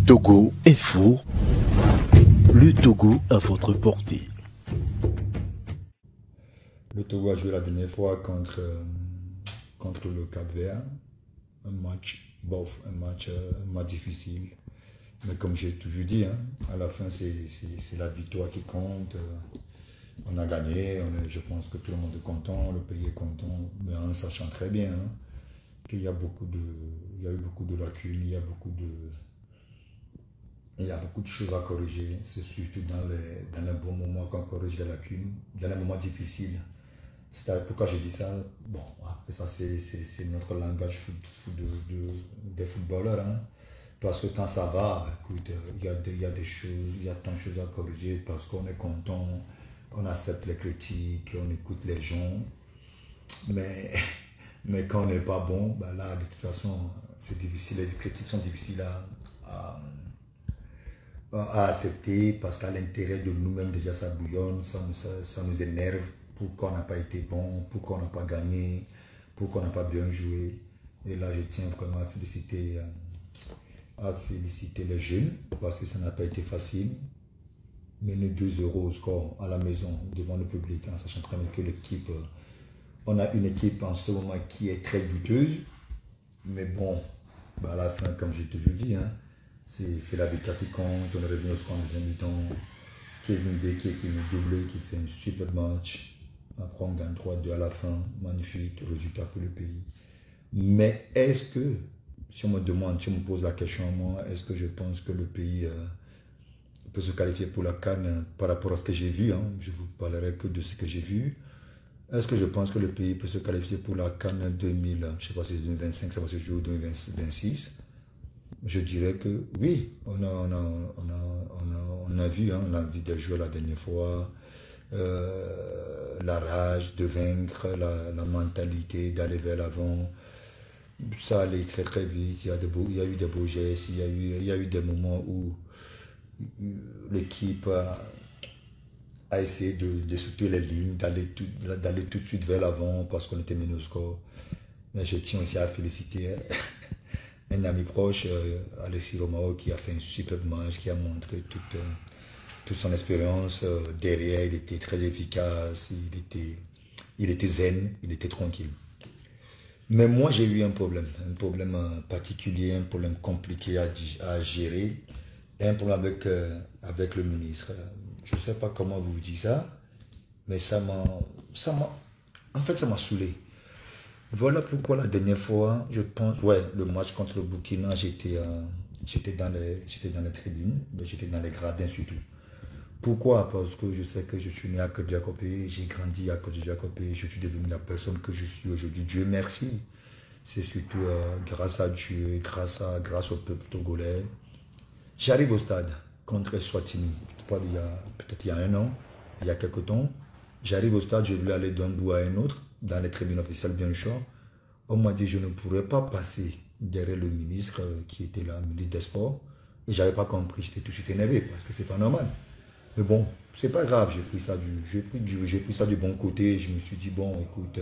Togo Info, le Togo à votre portée. Le Togo a joué la dernière fois contre le Cap-Vert. Un match bof, un match difficile. Mais comme j'ai toujours dit, à la fin, c'est la victoire qui compte. On a gagné, je pense que tout le monde est content, le pays est content, mais en sachant très bien qu'il y a eu beaucoup de lacunes, il y a beaucoup de choses à corriger. C'est surtout dans les bons moments qu'on corrige les lacunes, dans les moments difficiles. C'est pourquoi je dis ça. Bon, après ça, c'est notre langage des footballeurs. Parce que quand ça va, écoute, il y a des choses, il y a tant de choses à corriger parce qu'on est content, on accepte les critiques, on écoute les gens. Mais quand on n'est pas bon, là, de toute façon, c'est difficile. Les critiques sont difficiles à accepter parce qu'à l'intérieur de nous-mêmes, déjà, ça bouillonne, ça nous énerve. Pourquoi on n'a pas été bon, pourquoi on n'a pas gagné, pourquoi on n'a pas bien joué. Et là, je tiens vraiment à féliciter les jeunes parce que ça n'a pas été facile. Mener 2-0 au score à la maison devant le public, en sachant très bien que l'équipe, on a une équipe en ce moment qui est très douteuse. Mais bon, à la fin, comme j'ai toujours dit, c'est la victoire qui compte. On est revenu au score en deuxième mi-temps. Kevin Deke qui nous double, qui fait un super match. Après, on gagne 3-2 à la fin. Magnifique résultat pour le pays. Mais est-ce que, si on me pose la question à moi, est-ce que je pense que le pays peut se qualifier pour la CAN par rapport à ce que j'ai vu, je vous parlerai que de ce que j'ai vu. Est-ce que je pense que le pays peut se qualifier pour la CAN 2000, je ne sais pas si c'est 2025, ça va se jouer 2026. Je dirais que oui, on a vu l'envie de jouer la dernière fois, la rage de vaincre, la mentalité d'aller vers l'avant. Ça allait très très vite, il y a eu des beaux gestes, il y a eu des moments où l'équipe a essayé de sauter les lignes, d'aller tout de suite vers l'avant parce qu'on était mené au score. Mais je tiens aussi à féliciter un ami proche, Alexis Romao, qui a fait un super match, qui a montré toute son expérience. Derrière, il était très efficace, il était zen, il était tranquille. Mais moi, j'ai eu un problème particulier, un problème compliqué à gérer, et un problème avec le ministre. Je ne sais pas comment vous dites ça, mais ça m'a saoulé. Voilà pourquoi la dernière fois, je pense, le match contre le Burkina, j'étais dans les tribunes, mais j'étais dans les gradins surtout. Pourquoi? Parce que je sais que je suis né à Côte d'Ivoire, j'ai grandi à Côte d'Ivoire, je suis devenu la personne que je suis aujourd'hui. Dieu merci. C'est surtout grâce à Dieu, grâce au peuple togolais. J'arrive au stade contre Swatini, peut-être il y a un an, il y a quelques temps. J'arrive au stade, je voulais aller d'un bout à un autre, dans les tribunes officielles bien sûr. On m'a dit que je ne pourrais pas passer derrière le ministre qui était là, le ministre des Sports. Et je n'avais pas compris, j'étais tout de suite énervé parce que c'est pas normal. Mais bon, c'est pas grave, j'ai pris ça du bon côté. Je me suis dit, bon, écoute,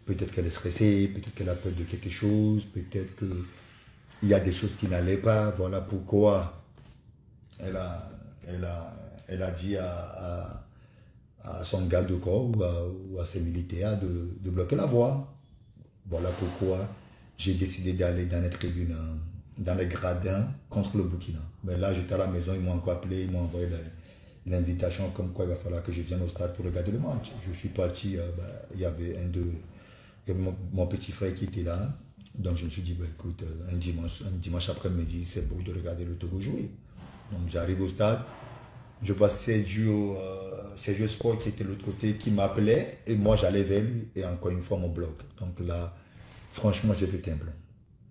peut-être qu'elle est stressée, peut-être qu'elle a peur de quelque chose, peut-être qu'il y a des choses qui n'allaient pas. Voilà pourquoi elle a dit à son garde de corps ou à ses militaires de bloquer la voie. Voilà pourquoi j'ai décidé d'aller dans les tribunes, dans les gradins contre le Burkina. Mais là, j'étais à la maison, ils m'ont encore appelé, ils m'ont envoyé l'invitation comme quoi il va falloir que je vienne au stade pour regarder le match. Je suis parti, il y avait mon petit frère qui était là. Donc je me suis dit, écoute, un dimanche après-midi, c'est beau de regarder le Togo jouer. Donc j'arrive au stade, je vois Sergio Sport qui était de l'autre côté, qui m'appelait, et moi j'allais vers lui, et encore une fois mon bloc. Donc là, franchement, j'ai pété un plomb.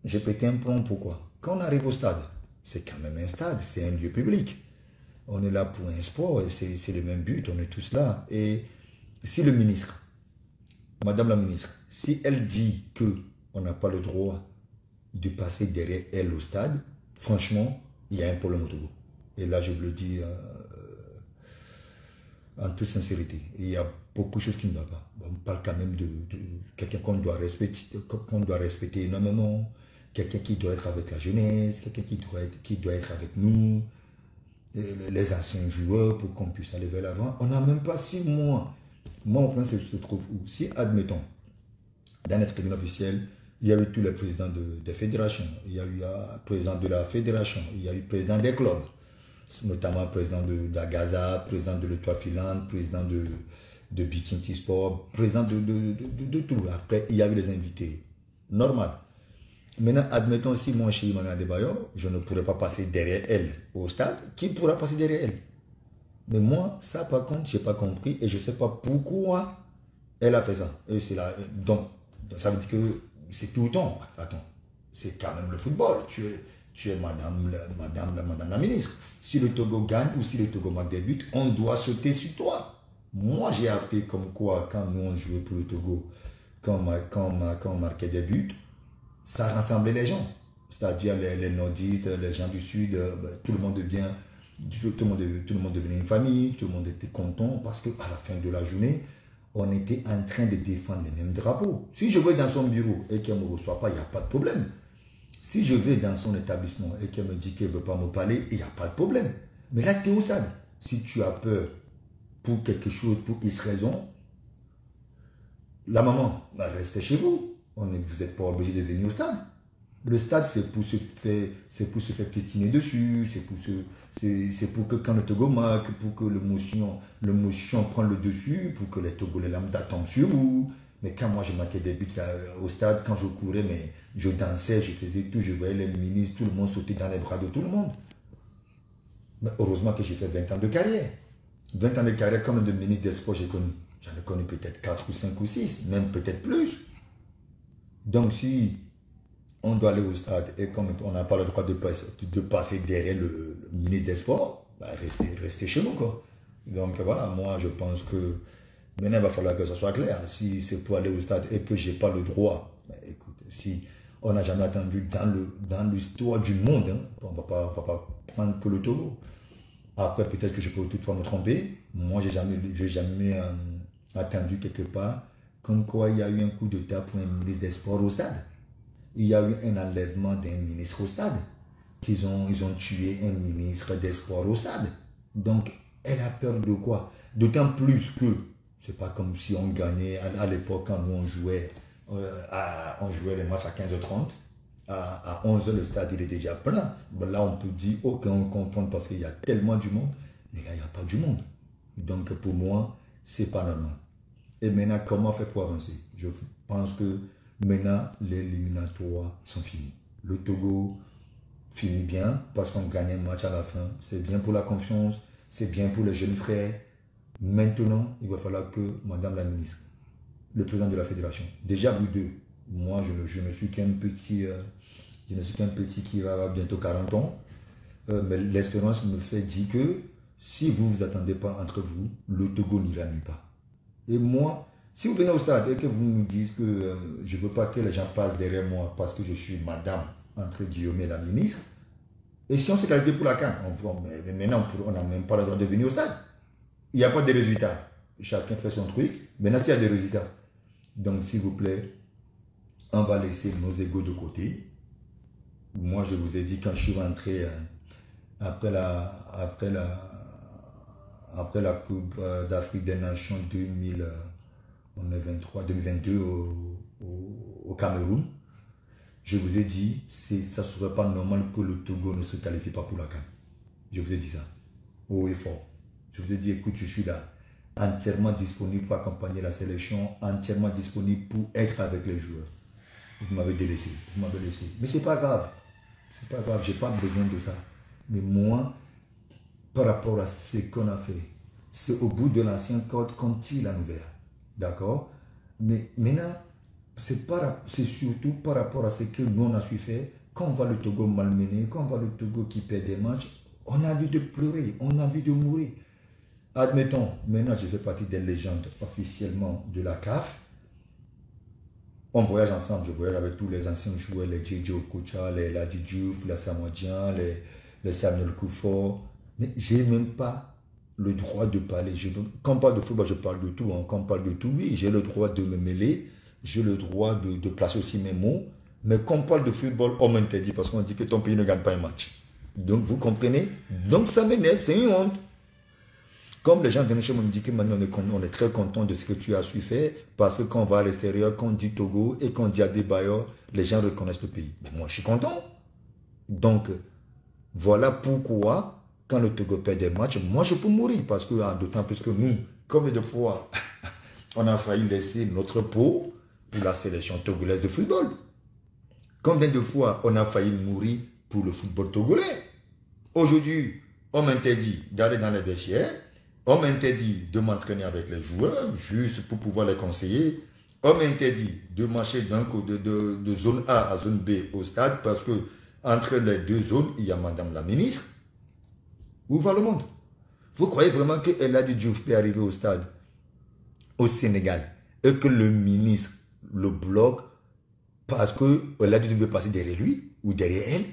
J'ai pété un plomb, pourquoi? Quand on arrive au stade, c'est quand même un stade, c'est un lieu public. On est là pour un sport, c'est le même but, on est tous là. Et si le ministre, Madame la ministre, si elle dit qu'on n'a pas le droit de passer derrière elle au stade, franchement, il y a un problème au Togo. Et là, je vous le dis en toute sincérité. Il y a beaucoup de choses qui ne vont pas. On parle quand même de quelqu'un qu'on doit respecter énormément, quelqu'un qui doit être avec la jeunesse, quelqu'un qui doit être avec nous, les anciens joueurs pour qu'on puisse aller vers l'avant. On n'a même pas 6 mois. Moi, mon plan se trouve où? Si, admettons, dans notre tribune officielle, il y a eu tous les présidents des fédérations, il y a eu le président de la fédération, il y a eu le président des clubs, notamment le président d'Agaza, président de l'Etoile Filante, président de Bikini Sport, président de tout. Après, il y a eu les invités. Normal. Maintenant, admettons si moi, chez Mme Adebayor, je ne pourrais pas passer derrière elle au stade, qui pourra passer derrière elle? Mais moi, ça par contre, je n'ai pas compris et je ne sais pas pourquoi elle a fait ça. Et donc, ça veut dire que c'est tout le temps. Attends, c'est quand même le football. Tu es madame la ministre. Si le Togo gagne ou si le Togo marque des buts, on doit sauter sur toi. Moi, j'ai appris comme quoi, quand nous on jouait pour le Togo, quand on marquait des buts, ça rassemblait les gens. C'est-à-dire les nordistes, les gens du sud, tout le monde devient, tout le monde devenait une famille, tout le monde était content parce qu'à la fin de la journée, on était en train de défendre les mêmes drapeaux. Si je vais dans son bureau et qu'elle ne me reçoit pas, il n'y a pas de problème. Si je vais dans son établissement et qu'elle me dit qu'elle ne veut pas me parler, il n'y a pas de problème. Mais là, tu es au stade. Si tu as peur pour quelque chose, pour X raison, la maman, restez chez vous. Vous n'êtes pas obligé de venir au stade. Le stade, c'est pour se faire piétiner dessus, c'est pour que quand le Togo marque, pour que l'émotion prenne le dessus, pour que les Togolais lambda tombent sur vous. Mais quand moi je marquais des buts là, au stade, quand je courais, mais je dansais, je faisais tout, je voyais les ministres, tout le monde sautait dans les bras de tout le monde. Mais heureusement que j'ai fait 20 ans de carrière. 20 ans de carrière, combien de ministres des sports j'ai connu? J'en ai connu peut-être 4 ou 5 ou 6, même peut-être plus. Donc si on doit aller au stade et comme on n'a pas le droit de passer derrière le ministre des Sports, restez chez nous, quoi. Donc voilà, moi je pense que maintenant il va falloir que ça soit clair. Si c'est pour aller au stade et que je n'ai pas le droit, écoute, si on n'a jamais attendu dans l'histoire du monde, hein, on ne va pas prendre que le Togo. Après peut-être que je peux toutefois me tromper. Moi j'ai jamais attendu quelque part comme quoi il y a eu un coup d'état pour un ministre des Sports au stade. Il y a eu un enlèvement d'un ministre au stade. Ils ont tué un ministre des Sports au stade. Donc, elle a peur de quoi? D'autant plus que, c'est pas comme si on gagnait à l'époque quand nous on jouait les matchs à 15h30. À 11h, le stade il est déjà plein. Bon, là, on peut dire, ok, on comprend parce qu'il y a tellement du monde. Mais là, il n'y a pas du monde. Donc, pour moi, c'est pas normal. Et maintenant, comment faire pour avancer? Je pense que maintenant, les éliminatoires sont finis. Le Togo finit bien parce qu'on gagne un match à la fin. C'est bien pour la confiance, c'est bien pour les jeunes frères. Maintenant, il va falloir que Madame la ministre, le président de la fédération, déjà vous deux, moi je ne suis qu'un petit, qui va avoir bientôt 40 ans, mais l'espérance me fait dire que si vous ne vous attendez pas entre vous, le Togo n'ira nulle part. Et moi, si vous venez au stade et que vous me dites que je ne veux pas que les gens passent derrière moi parce que je suis madame, entre guillemets, la ministre, et si on s'est qualifié pour la CAN, mais maintenant on n'a même pas le droit de venir au stade. Il n'y a pas de résultats. Chacun fait son truc. Maintenant, s'il y a des résultats. Donc, s'il vous plaît, on va laisser nos égos de côté. Moi, je vous ai dit, quand je suis rentré après la Coupe d'Afrique des Nations 2022 au Cameroun, je vous ai dit, ça ne serait pas normal que le Togo ne se qualifie pas pour la CAN. Je vous ai dit ça, haut et fort. Je vous ai dit, écoute, je suis là, entièrement disponible pour accompagner la sélection, entièrement disponible pour être avec les joueurs. Vous m'avez délaissé, vous m'avez laissé. Mais c'est pas grave, je n'ai pas besoin de ça. Mais moi, par rapport à ce qu'on a fait, c'est au bout de l'ancien code qu'on tire la nouvelle. D'accord? Mais maintenant, c'est surtout par rapport à ce que nous on a su faire. Quand on voit le Togo malmené, quand on voit le Togo qui perd des matchs, on a envie de pleurer, on a envie de mourir. Admettons, maintenant je fais partie des légendes officiellement de la CAF. On voyage ensemble, je voyage avec tous les anciens joueurs, les Djedjo Okocha, les Ladi Diouf, les Samoudjian, les Samuel Koufo. Mais je n'ai même pas le droit de parler. Quand on parle de football, je parle de tout. Hein. Quand on parle de tout, oui, j'ai le droit de me mêler. J'ai le droit de placer aussi mes mots. Mais quand on parle de football, on m'interdit parce qu'on dit que ton pays ne gagne pas un match. Donc, vous comprenez? Donc, ça m'énerve, c'est une honte. Comme les gens viennent chez moi me disent que maintenant on est très content de ce que tu as su faire, parce que quand on va à l'extérieur, quand on dit Togo et quand on dit Adebayor, les gens reconnaissent le pays. Mais moi, je suis content. Donc, voilà pourquoi, quand le Togo perd des matchs, moi, je peux mourir. Parce que, d'autant plus que nous, comme de fois, on a failli laisser notre peau pour la sélection togolaise de football. Combien de fois on a failli mourir pour le football togolais? Aujourd'hui, on m'interdit d'aller dans les vestiaires. On m'interdit de m'entraîner avec les joueurs, juste pour pouvoir les conseiller. On m'interdit de marcher de zone A à zone B au stade parce que entre les deux zones, il y a Madame la ministre. Où va le monde? Vous croyez vraiment que Elhadji Diouf peut arriver au stade, au Sénégal, et que le ministre le bloque parce que Elhadji Diouf veut passer derrière lui ou derrière elle?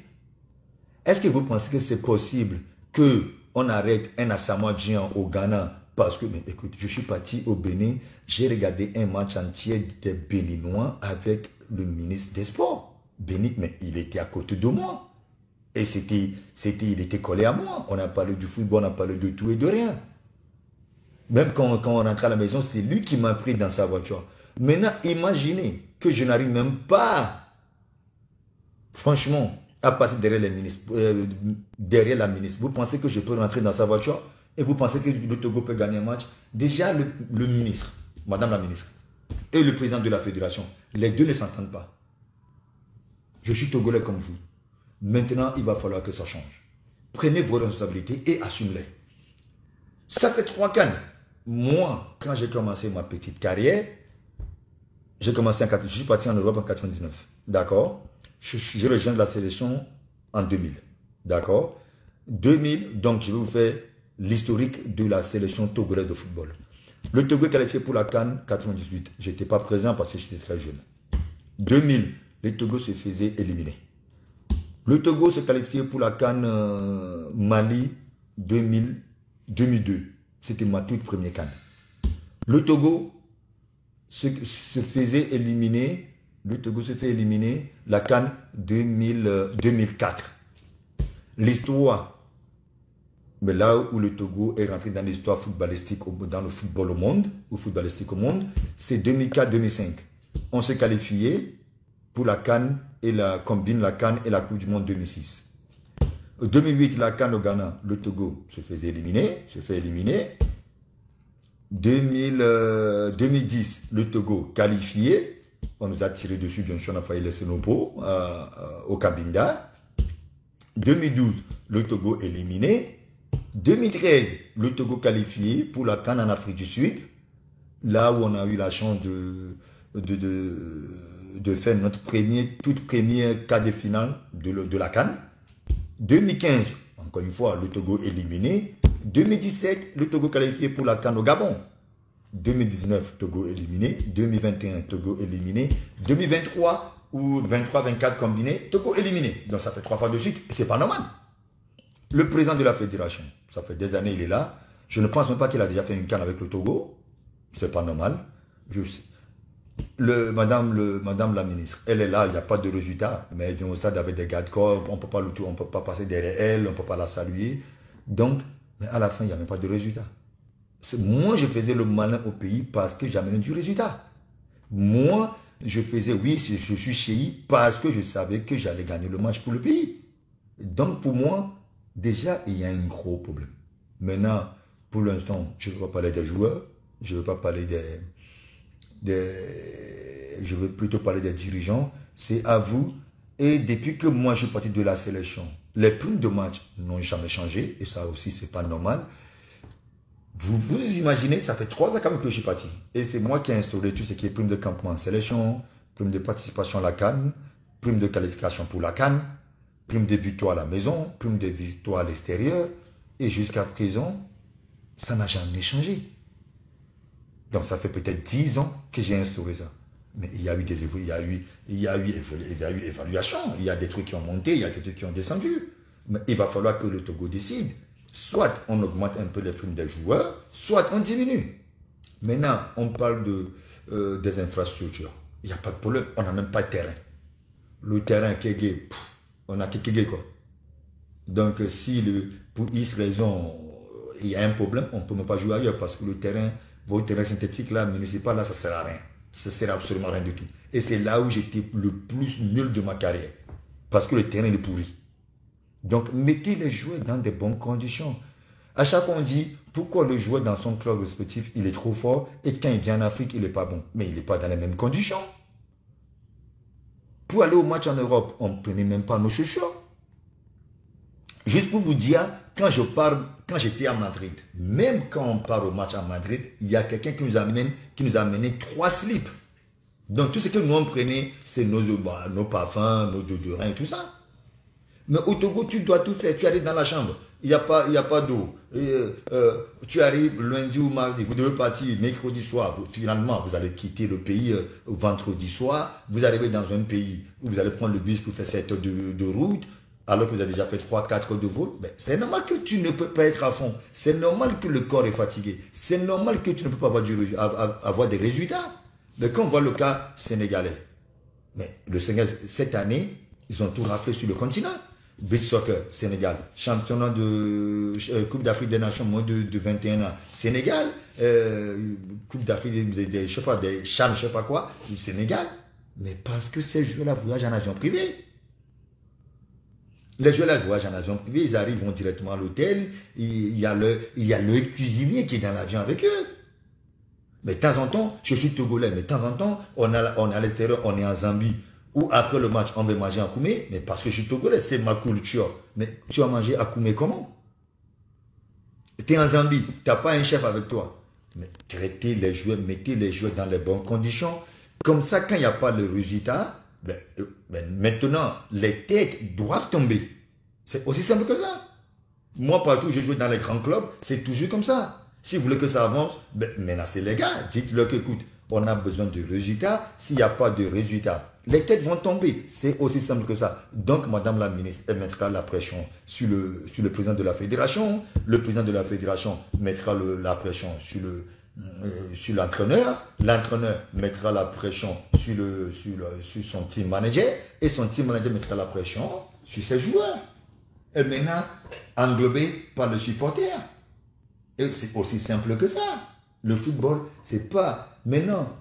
Est-ce que vous pensez que c'est possible qu'on arrête un Asamoah Gyan au Ghana? Parce que, mais écoute, je suis parti au Bénin, j'ai regardé un match entier des Béninois avec le ministre des Sports. Bénin, mais il était à côté de moi. Et il était collé à moi. On a parlé du football, on a parlé de tout et de rien. Même quand on rentrait à la maison, c'est lui qui m'a pris dans sa voiture. Maintenant, imaginez que je n'arrive même pas, franchement, à passer derrière la ministre. Vous pensez que je peux rentrer dans sa voiture et vous pensez que le Togo peut gagner un match? Déjà, le ministre, Madame la ministre, et le président de la fédération, les deux ne s'entendent pas. Je suis Togolais comme vous. Maintenant, il va falloir que ça change. Prenez vos responsabilités et assumez-les. Ça fait 3 cannes. Moi, quand j'ai commencé ma petite carrière, je suis parti en Europe en 99. D'accord? Je rejoins la sélection en 2000. D'accord? 2000, donc je vais vous faire l'historique de la sélection togolaise de football. Le Togo est qualifié pour la CAN 98. Je n'étais pas présent parce que j'étais très jeune. 2000, le Togo se faisait éliminer. Le Togo se qualifiait pour la CAN Mali 2002. C'était ma toute première CAN. Le Togo se faisait éliminer. Le Togo se fait éliminer la CAN 2004. L'histoire, mais là où le Togo est rentré dans l'histoire footballistique, dans le football au monde, ou footballistique au monde, c'est 2004-2005. On s'est qualifié pour la CAN et la combine la CAN et la Coupe du Monde 2006. 2008, la CAN au Ghana, le Togo se fait éliminer. 2010, le Togo qualifié. On nous a tiré dessus, bien sûr, on a failli laisser nos pots au Cabinda. 2012, le Togo éliminé. 2013, le Togo qualifié pour la CAN en Afrique du Sud. Là où on a eu la chance de faire notre toute première quart de finale de la CAN. 2015, encore une fois, le Togo éliminé. 2017, le Togo qualifié pour la CAN au Gabon. 2019, Togo éliminé. 2021, Togo éliminé. 2023 ou 23-24 combiné, Togo éliminé. Donc ça fait 3 fois de suite. C'est pas normal. Le président de la fédération, ça fait des années il est là. Je ne pense même pas qu'il a déjà fait une CAN avec le Togo. C'est pas normal. Je sais. Madame la ministre, elle est là, il n'y a pas de résultat. Mais elle vient au stade avec des gars de corps, on ne peut pas passer derrière elle, on ne peut pas la saluer. Donc, mais à la fin, il n'y a même pas de résultat. Moi, je faisais le malin au pays parce que j'amenais du résultat. Moi, je faisais, oui, je suis chéri parce que je savais que j'allais gagner le match pour le pays. Donc, pour moi, déjà, il y a un gros problème. Maintenant, pour l'instant, je ne veux pas parler des joueurs, je ne veux pas parler je veux plutôt parler des dirigeants. C'est à vous. Et depuis que moi, je suis parti de la sélection, les primes de match n'ont jamais changé. Et ça aussi, c'est pas normal. Vous imaginez, ça fait 3 ans quand même que je suis parti. Et c'est moi qui ai instauré tout ce qui est prime de campement en sélection, prime de participation à la CAN, prime de qualification pour la CAN, prime de victoire à la maison, prime de victoire à l'extérieur. Et jusqu'à présent, ça n'a jamais changé. Donc ça fait peut-être 10 ans que j'ai instauré ça. Mais il y a eu évaluation, il y a des trucs qui ont monté, il y a des trucs qui ont descendu. Mais il va falloir que le Togo décide. Soit on augmente un peu les primes des joueurs, soit on diminue. Maintenant, on parle des infrastructures. Il n'y a pas de problème, on n'a même pas de terrain. le terrain Kege, on a Kege quoi. Donc si pour X raison, il y a un problème, on ne peut même pas jouer ailleurs parce que le terrain, votre terrain synthétique là, municipal là, ça ne sert à rien. Ça ne sert absolument à rien du tout. Et c'est là où j'étais le plus nul de ma carrière. Parce que le terrain est pourri. Donc mettez les joueurs dans de bonnes conditions. À chaque fois on dit, pourquoi le joueur dans son club respectif, il est trop fort et quand il vient en Afrique, il n'est pas bon. Mais il n'est pas dans les mêmes conditions. Pour aller au match en Europe, on ne prenait même pas nos chaussures. Juste pour vous dire, quand j'étais à Madrid, même quand on part au match à Madrid, il y a quelqu'un qui nous a amené 3 slips. Donc tout ce que nous on prenait, c'est nos parfums, nos déodorants et tout ça. Mais au Togo, tu dois tout faire. Tu arrives dans la chambre, il n'y a pas d'eau. Tu arrives lundi ou mardi, vous devez partir mercredi soir. Finalement, vous allez quitter le pays vendredi soir. Vous arrivez dans un pays où vous allez prendre le bus pour faire 7 heures de route. Alors que vous avez déjà fait 3-4 heures de vol, c'est normal que tu ne peux pas être à fond. C'est normal que le corps est fatigué. C'est normal que tu ne peux pas avoir des résultats. Mais quand on voit le cas sénégalais, mais le Sénégal, cette année, ils ont tout raflé sur le continent. Beach soccer, Sénégal. Championnat de Coupe d'Afrique des Nations, moins de 21 ans, Sénégal. Coupe d'Afrique je sais pas, des CHAN, je sais pas quoi, du Sénégal. Mais parce que ces joueurs-là voyagent en avion privé. Les joueurs-là voyagent en avion privé, ils arrivent, vont directement à l'hôtel, il y a le cuisinier qui est dans l'avion avec eux. Mais de temps en temps, je suis togolais, mais de temps en temps, on est à l'extérieur, on est en Zambie, ou après le match, on va manger à Koumé, mais parce que je suis togolais, c'est ma culture. Mais tu vas manger à Koumé comment? Tu es en Zambie, tu n'as pas un chef avec toi. Mais traitez les joueurs, mettez les joueurs dans les bonnes conditions. Comme ça, quand il n'y a pas de résultat, maintenant, les têtes doivent tomber. C'est aussi simple que ça. Moi, partout où j'ai joué dans les grands clubs, c'est toujours comme ça. Si vous voulez que ça avance, menacez les gars. Dites-leur qu'écoute, on a besoin de résultats. S'il n'y a pas de résultats, les têtes vont tomber. C'est aussi simple que ça. Donc, Madame la ministre, elle mettra la pression sur le président de la fédération. Le président de la fédération mettra la pression sur l'entraîneur. L'entraîneur mettra la pression sur son team manager. Et son team manager mettra la pression sur ses joueurs. Et maintenant, englobé par le supporter. Et c'est aussi simple que ça. Le football, c'est pas... Maintenant,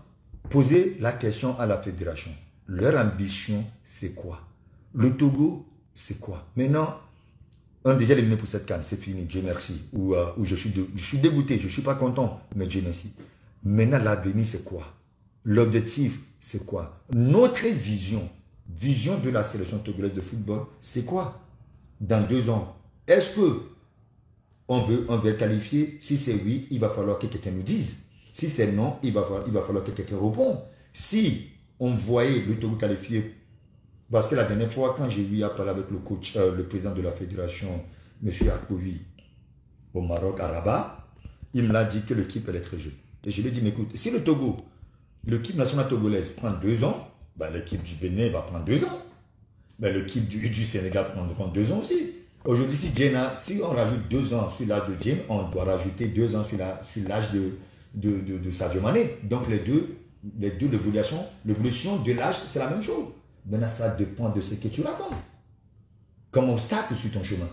posez la question à la fédération. Leur ambition, c'est quoi? Le Togo, c'est quoi? Maintenant, on a déjà éliminé pour cette CAN, c'est fini, Dieu merci. Ou je suis dégoûté, je ne suis pas content, mais Dieu merci. Maintenant, l'avenir, c'est quoi? L'objectif, c'est quoi? Notre vision de la sélection togolaise de football, c'est quoi? Dans 2 ans, est-ce que on veut qualifier? Si c'est oui, il va falloir que quelqu'un nous dise. Si c'est non, il va falloir que quelqu'un réponde. Si on voyait le Togo qualifié, parce que la dernière fois, quand j'ai eu à parler avec le coach, le président de la fédération, M. Akovi, au Maroc, à Rabat, il me l'a dit que l'équipe, elle est très jeune. Et je lui ai dit, mais écoute, si le Togo, l'équipe nationale togolaise prend 2 ans, l'équipe du Bénin va prendre 2 ans. L'équipe du Sénégal prend 2 ans aussi. Aujourd'hui, si on rajoute 2 ans sur l'âge de Dieng, on doit rajouter 2 ans sur l'âge de Sadio Mané. Donc les deux l'évolution de l'âge, c'est la même chose. Maintenant, ça dépend de ce que tu racontes. Comme obstacle sur ton chemin.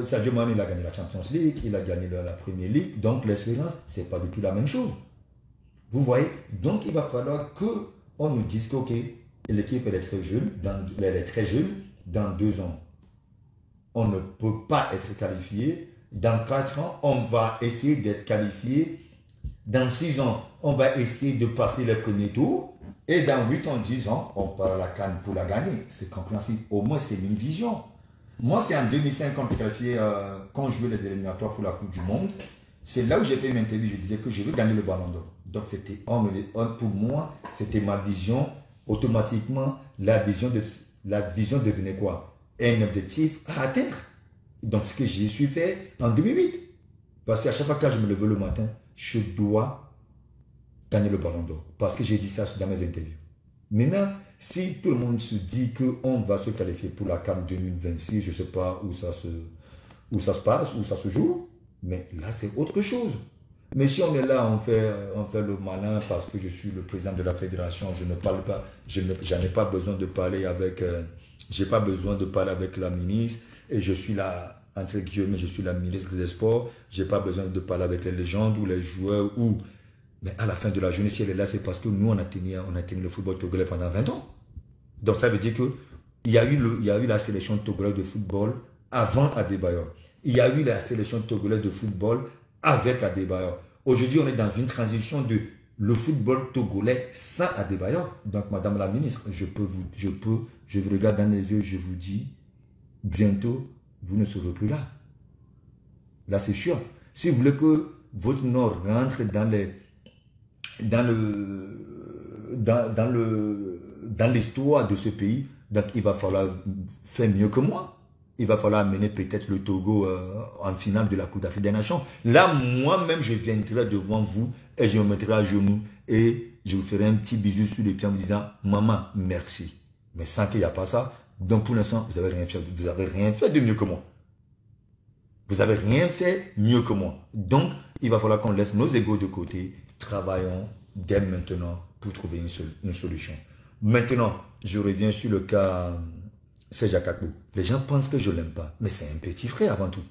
Sadio Mané, il a gagné la Champions League, il a gagné la Premier League, donc l'expérience, c'est pas du tout la même chose. Vous voyez? Donc il va falloir qu'on nous dise que, ok, l'équipe elle est très jeune, dans 2 ans, on ne peut pas être qualifié. Dans 4 ans, on va essayer d'être qualifié. Dans 6 ans, on va essayer de passer les premiers tours. Et dans 8 ans, 10 ans, on part à la CAN pour la gagner. C'est compréhensible. Au moins, c'est une vision. Moi, c'est en 2005 quand j'ai qualifié, quand je jouais les éliminatoires pour la Coupe du Monde. C'est là où j'ai fait une interview. Je disais que je veux gagner le Ballon d'Or. Donc, c'était pour moi, c'était ma vision. Automatiquement, la vision devenait quoi? Un objectif à atteindre. Donc, ce que j'ai su faire en 2008. Parce qu'à chaque fois que je me levais le matin, je dois gagner le Ballon d'Or. Parce que j'ai dit ça dans mes interviews. Maintenant, si tout le monde se dit qu'on va se qualifier pour la CAN 2026, je ne sais pas où ça se passe, où ça se joue, mais là, c'est autre chose. Mais si on est là, on fait le malin parce que je suis le président de la fédération, je ne parle pas, j'en ai pas besoin de parler avec, j'ai pas besoin de parler avec la ministre et je suis là, entre guillemets, je suis la ministre des Sports, j'ai pas besoin de parler avec les légendes ou les joueurs ou, mais à la fin de la journée, si elle est là, c'est parce que nous, on a tenu le football togolais pendant 20 ans. Donc ça veut dire que il y a eu la sélection togolaise de football avant Adebayor. Il y a eu la sélection togolaise de football avec Adebayor. Aujourd'hui, on est dans une transition de le football togolais sans Adebayor. Donc, Madame la ministre, je vous regarde dans les yeux, je vous dis, bientôt, vous ne serez plus là. Là, c'est sûr. Si vous voulez que votre Nord rentre dans l'histoire de ce pays, donc il va falloir faire mieux que moi. Il va falloir amener peut-être le Togo en finale de la Coupe d'Afrique des Nations. Là, moi-même, je viendrai devant vous et je me mettrai à genoux et je vous ferai un petit bisou sur les pieds en me disant « Maman, merci ». Mais sans qu'il n'y a pas ça, donc pour l'instant, vous n'avez rien fait de mieux que moi. Vous n'avez rien fait mieux que moi. Donc, il va falloir qu'on laisse nos égos de côté. Travaillons dès maintenant pour trouver une solution. Maintenant, je reviens sur le cas Serge Akakpo. Les gens pensent que je ne l'aime pas, mais c'est un petit frère avant tout.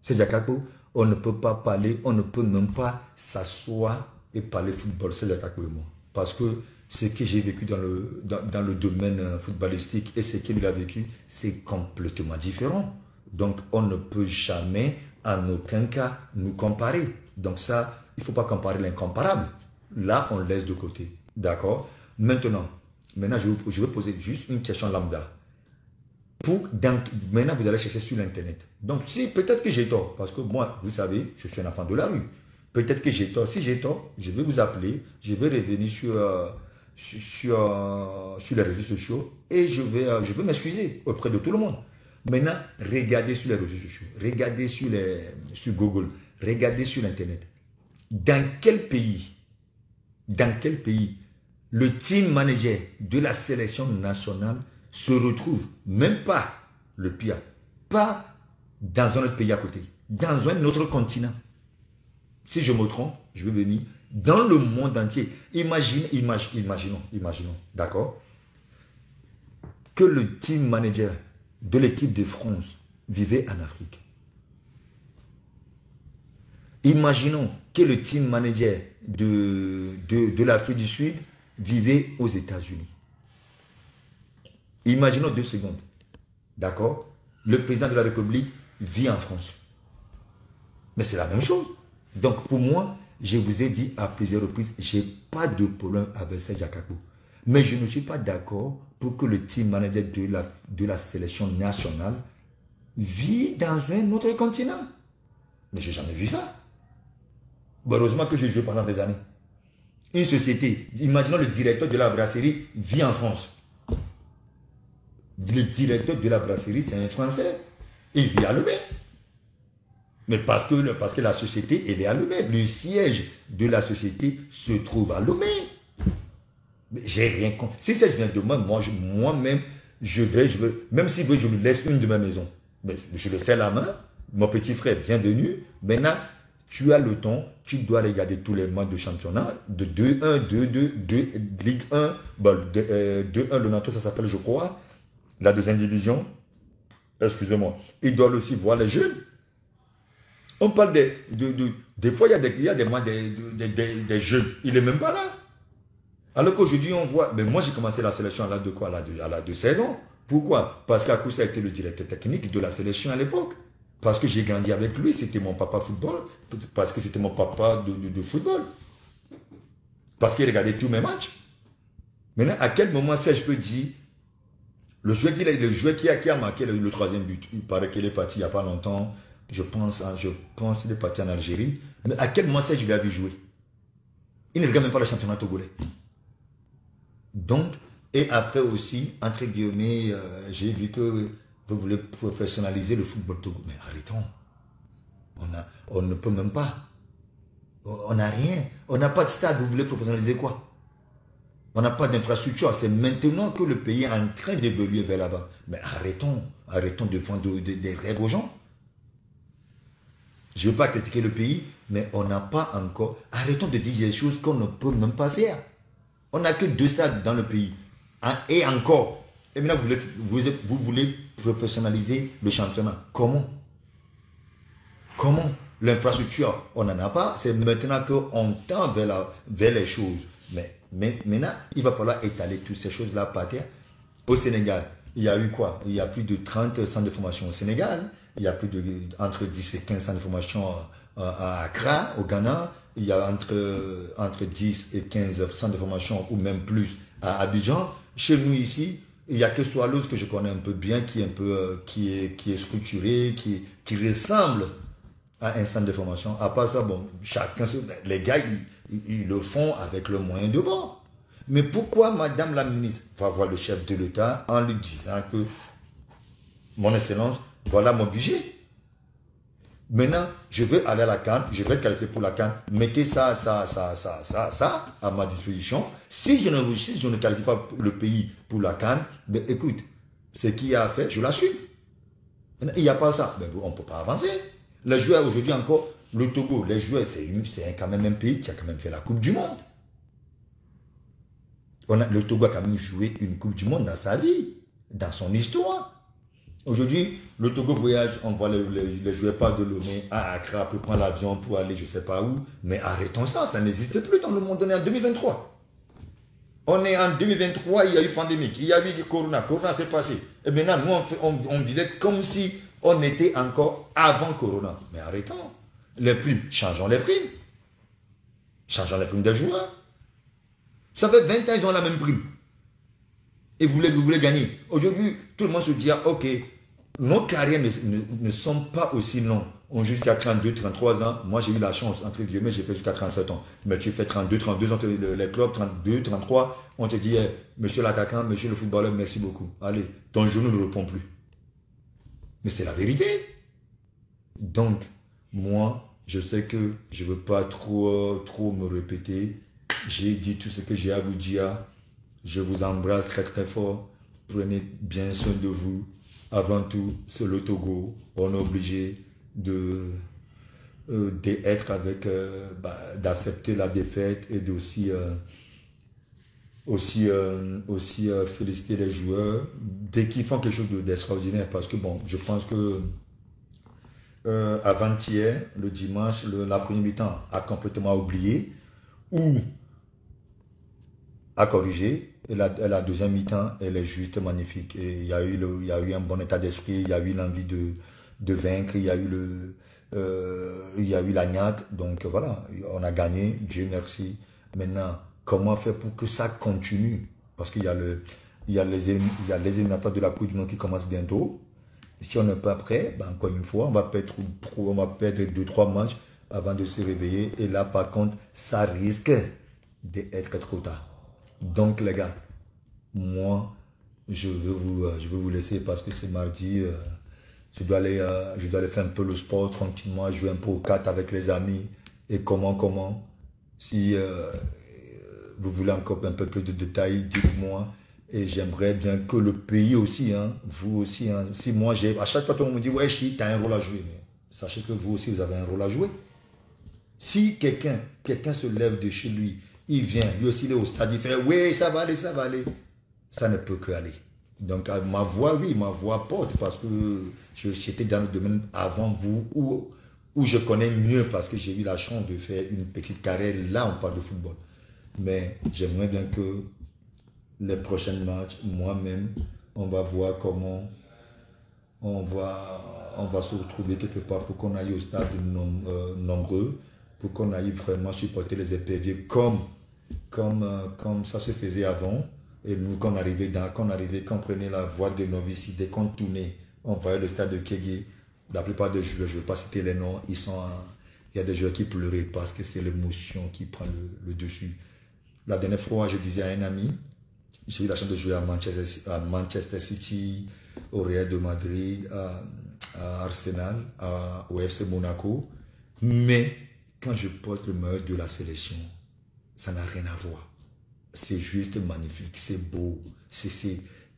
Serge Akakpo, on ne peut pas parler, on ne peut même pas s'asseoir et parler football, Serge Akakpo et moi. Parce que ce que j'ai vécu dans le domaine footballistique et ce qu'il a vécu, c'est complètement différent. Donc, on ne peut jamais, en aucun cas, nous comparer. Donc ça, il ne faut pas comparer l'incomparable. Là, on laisse de côté. D'accord? Maintenant, je vais poser juste une question lambda. Maintenant, vous allez chercher sur l'Internet. Donc, si peut-être que j'ai tort, parce que moi, vous savez, je suis un enfant de la rue. Peut-être que j'ai tort. Si j'ai tort, je vais vous appeler, je vais revenir sur les réseaux sociaux et je vais m'excuser auprès de tout le monde. Maintenant, regardez sur les réseaux sociaux, regardez sur Google, regardez sur Internet. Dans quel pays le team manager de la sélection nationale se retrouve, même pas le pire, pas dans un autre pays à côté, dans un autre continent. Si je me trompe, je vais venir dans le monde entier. Imaginons, d'accord, que le team manager de l'équipe de France vivait en Afrique. Imaginons que le team manager de l'Afrique du Sud vivait aux États-Unis. Imaginons 2 secondes. D'accord? Le président de la République vit en France. Mais c'est la même chose. Donc pour moi, je vous ai dit à plusieurs reprises, je n'ai pas de problème avec Serge Akakpo. Mais je ne suis pas d'accord pour que le team manager de la sélection nationale vit dans un autre continent. Mais je n'ai jamais vu ça. Bon, heureusement que j'ai joué pendant des années. Une société, imaginons le directeur de la brasserie vit en France. Le directeur de la brasserie, c'est un Français. Il vit à Lomé. Mais parce que la société, elle est à Lomé. Le siège de la société se trouve à Lomé. Mais j'ai rien compris. Si ça vient de moi-même, je vais, même s'il veut, je lui laisse une de mes maisons. Mais je le serre la main. Mon petit frère, bienvenue. Maintenant, tu as le temps, tu dois regarder tous les matchs de championnat, de 2-1, 2-2, Ligue 1, 2-1, le NATO, ça s'appelle, je crois, la deuxième division. Excusez-moi. Ils doivent aussi voir les jeunes. On parle des fois, il y a des matchs des jeunes. Il n'est même pas là. Alors qu'aujourd'hui, on voit, mais moi j'ai commencé la sélection à l'âge de quoi? À l'âge de 16 ans. Pourquoi? Parce qu'Akoussa a été le directeur technique de la sélection à l'époque. Parce que j'ai grandi avec lui, c'était mon papa football. Parce que c'était mon papa de football. Parce qu'il regardait tous mes matchs. Maintenant, à quel moment ça je peux dire, le joueur qui a marqué le 3e but, il paraît qu'il est parti il n'y a pas longtemps, je pense qu'il est parti en Algérie. Mais à quel moment ça je lui avais joué? Il ne regarde même pas le championnat togolais. Donc, et après aussi, entre guillemets, j'ai vu que vous voulez professionnaliser le football togo. Mais arrêtons. On ne peut même pas. On n'a rien. On n'a pas de stade. Vous voulez professionnaliser quoi? On n'a pas d'infrastructure. C'est maintenant que le pays est en train d'évoluer vers là-bas. Mais arrêtons. Arrêtons de vendre des rêves aux gens. Je ne veux pas critiquer le pays, mais on n'a pas encore... Arrêtons de dire des choses qu'on ne peut même pas faire. On n'a que 2 stades dans le pays. Et encore. Et maintenant, vous voulez professionnaliser le championnat. Comment? Comment? L'infrastructure, on n'en a pas. C'est maintenant qu'on tend vers les choses. Mais maintenant, il va falloir étaler toutes ces choses-là par terre. Au Sénégal, il y a eu quoi? Il y a plus de 30 centres de formation au Sénégal. Il y a plus de entre 10 et 15 centres de formation à Accra, au Ghana. Il y a entre 10 et 15 centres de formation ou même plus à Abidjan. Chez nous ici, il n'y a que Swallows que je connais un peu bien, qui est structuré, qui ressemble à un centre de formation. À part ça, bon, les gars, ils le font avec le moyen de bord. Mais pourquoi Madame la ministre va voir le chef de l'État en lui disant que, mon excellence, voilà mon budget. Maintenant, je veux aller à la CAN, je vais qualifier pour la CAN. Mettez ça à ma disposition. Si je ne qualifie pas le pays pour la CAN, mais écoute, ce qu'il y a à faire, je l'assume. Il n'y a pas ça. Mais on ne peut pas avancer. Les joueurs aujourd'hui encore, le Togo, les joueurs, c'est quand même un pays qui a quand même fait la Coupe du Monde. Le Togo a quand même joué une Coupe du Monde dans sa vie, dans son histoire. Aujourd'hui, le Togo voyage, on voit les joueurs pas de Lomé à Accra pour prendre l'avion pour aller je ne sais pas où. Mais arrêtons ça, ça n'existe plus dans le monde. On est en 2023. On est en 2023, il y a eu pandémie, il y a eu Corona s'est passé. Et maintenant, nous, on vivait comme si on était encore avant Corona. Mais arrêtons. Les primes, changeons les primes. Changeons les primes des joueurs. Ça fait 20 ans, ils ont la même prime. Et vous voulez gagner. Aujourd'hui, tout le monde se dit, ok, nos carrières ne sont pas aussi longues. On joue jusqu'à 32, 33 ans. Moi, j'ai eu la chance, entre guillemets, j'ai fait jusqu'à 37 ans. Mais tu fais 32 ans, les clubs, 32, 33. On te dit, hey, monsieur l'attaquant, monsieur le footballeur, merci beaucoup. Allez, ton genou ne répond plus. Mais c'est la vérité. Donc, moi, je sais que je ne veux pas trop me répéter. J'ai dit tout ce que j'ai à vous dire. Je vous embrasse très très fort. Prenez bien soin de vous. Avant tout, c'est le Togo. On est obligé d'être avec, d'accepter la défaite et d'aussi féliciter les joueurs dès qu'ils font quelque chose d'extraordinaire. Parce que bon, je pense que avant-hier, le dimanche, la première mi-temps a complètement oublié ou a corrigé. Et la deuxième mi-temps, elle est juste magnifique. Et il y a eu un bon état d'esprit, il y a eu l'envie de vaincre, il y a eu la niaque. Donc voilà, on a gagné, Dieu merci. Maintenant, comment faire pour que ça continue? Parce qu'il y a les éliminatoires de la Coupe du Monde qui commencent bientôt. Si on n'est pas prêt, ben encore une fois, on va perdre 2-3 matchs avant de se réveiller. Et là, par contre, ça risque d'être trop tard. Donc les gars, moi, je veux vous laisser parce que c'est mardi. Je dois aller faire un peu le sport tranquillement, jouer un peu aux cartes avec les amis. Et comment. Si vous voulez encore un peu plus de détails, dites-moi. Et j'aimerais bien que le pays aussi, hein, vous aussi, hein, si moi à chaque fois tout le monde me dit, ouais, tu as un rôle à jouer. Mais sachez que vous aussi, vous avez un rôle à jouer. Si quelqu'un se lève de chez lui, il vient, lui aussi il est au stade, il fait, oui, ça va aller. Ça ne peut que aller. Donc ma voix porte parce que j'étais dans le domaine avant vous où je connais mieux parce que j'ai eu la chance de faire une petite carrière. Là, on parle de football. Mais j'aimerais bien que les prochains matchs, moi-même, on va voir comment on va se retrouver quelque part pour qu'on aille au stade nombreux, pour qu'on aille vraiment supporter les éperviers comme ça se faisait avant. Et nous, quand on prenait la voie de novice, dès qu'on tournait, on voyait le stade de Kégué. La plupart des joueurs, je ne vais pas citer les noms, il y a des joueurs qui pleuraient parce que c'est l'émotion qui prend le dessus. La dernière fois, je disais à un ami, j'ai eu la chance de jouer à Manchester City, au Real de Madrid, à Arsenal, au FC Monaco. Mais quand je porte le maillot de la sélection, ça n'a rien à voir. C'est juste magnifique, c'est beau. Tu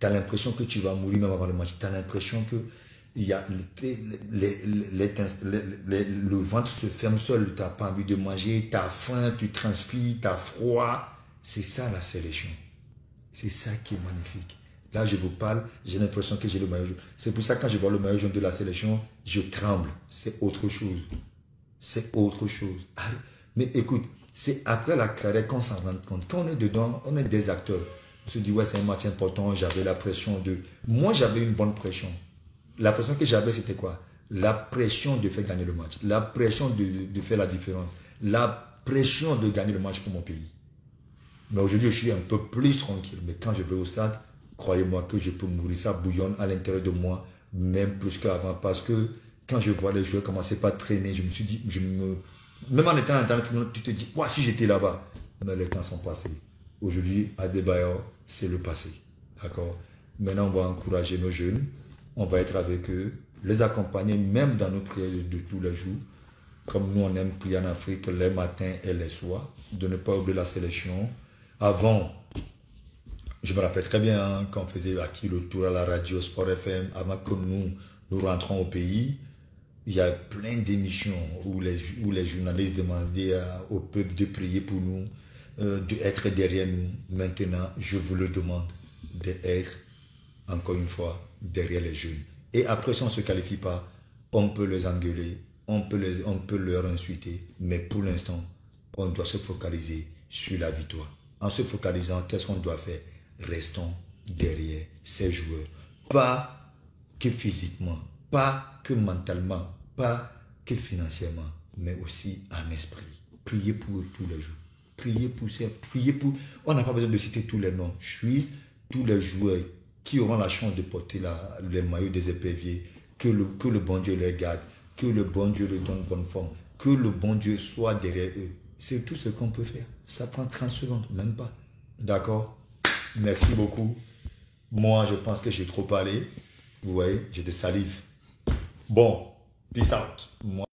as l'impression que tu vas mourir même avant le match. Tu as l'impression que il y a le ventre se ferme seul, tu n'as pas envie de manger, tu as faim, tu transpires, tu as froid. C'est ça la sélection. C'est ça qui est magnifique. Là, je vous parle, j'ai l'impression que j'ai le maillot jaune. C'est pour ça que quand je vois le maillot jaune de la sélection, je tremble. C'est autre chose. C'est autre chose. Mais écoute, c'est après la carrière qu'on s'en rend compte. Quand on est dedans, on est des acteurs. On se dit, ouais, c'est un match important, j'avais la pression de... Moi, j'avais une bonne pression. La pression que j'avais, c'était quoi? La pression de faire gagner le match. La pression de faire la différence. La pression de gagner le match pour mon pays. Mais aujourd'hui, je suis un peu plus tranquille. Mais quand je vais au stade, croyez-moi que je peux mourir. Ça bouillonne à l'intérieur de moi, même plus qu'avant. Parce que quand je vois les joueurs commencer par traîner, je me suis dit, même en étant dans le tribunal, tu te dis, ouais, si j'étais là-bas. Mais les temps sont passés. Aujourd'hui, à Adebayor, c'est le passé. D'accord? Maintenant, on va encourager nos jeunes. On va être avec eux, les accompagner même dans nos prières de tous les jours. Comme nous, on aime prier en Afrique les matins et les soirs. De ne pas oublier la sélection. Avant, je me rappelle très bien hein, quand on faisait acquis le tour à la radio Sport FM, avant que nous rentrons au pays, il y a plein d'émissions où les journalistes demandaient au peuple de prier pour nous, d'être derrière nous. Maintenant, je vous le demande d'être, encore une fois, derrière les jeunes. Et après, si on ne se qualifie pas, on peut les engueuler, on peut leur insulter, mais pour l'instant, on doit se focaliser sur la victoire. En se focalisant, qu'est-ce qu'on doit faire? Restons derrière ces joueurs. Pas que physiquement, pas que mentalement, pas que financièrement, mais aussi en esprit. Priez pour eux tous les jours. Priez pour ça, priez pour... On n'a pas besoin de citer tous les noms. Suisse, tous les joueurs qui auront la chance de porter les maillots des éperviers, que le bon Dieu les garde, que le bon Dieu leur donne bonne forme, que le bon Dieu soit derrière eux. C'est tout ce qu'on peut faire. Ça prend 30 secondes, même pas. D'accord? Merci beaucoup. Moi, je pense que j'ai trop parlé. Vous voyez, j'ai des salives. Bon, peace out. Moi,